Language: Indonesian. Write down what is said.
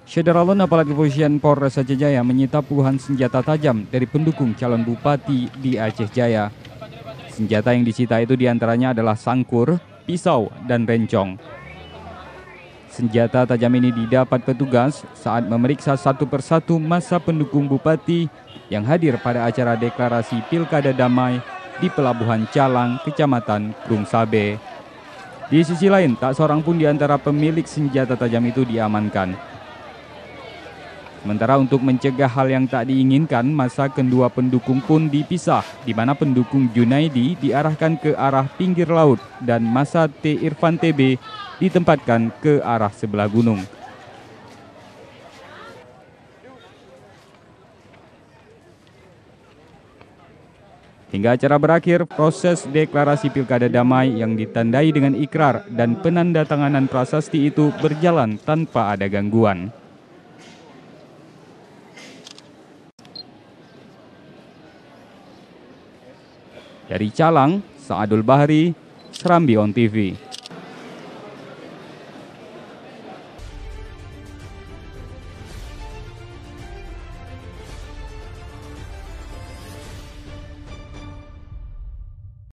Syederalun Aparat Kepolisian Polres Aceh Jaya menyita puluhan senjata tajam dari pendukung calon bupati di Aceh Jaya. Senjata yang disita itu diantaranya adalah sangkur, pisau, dan rencong. Senjata tajam ini didapat petugas saat memeriksa satu persatu massa pendukung bupati yang hadir pada acara deklarasi Pilkada Damai di Pelabuhan Calang, Kecamatan Krung Sabe. Di sisi lain, tak seorang pun di antara pemilik senjata tajam itu diamankan. Sementara untuk mencegah hal yang tak diinginkan, massa kedua pendukung pun dipisah, di mana pendukung Junaidi diarahkan ke arah pinggir laut dan massa T. Irfan TB ditempatkan ke arah sebelah gunung. Hingga acara berakhir, proses deklarasi Pilkada Damai yang ditandai dengan ikrar dan penandatanganan prasasti itu berjalan tanpa ada gangguan. Dari Calang, Sa'adul Bahri, Serambi On TV.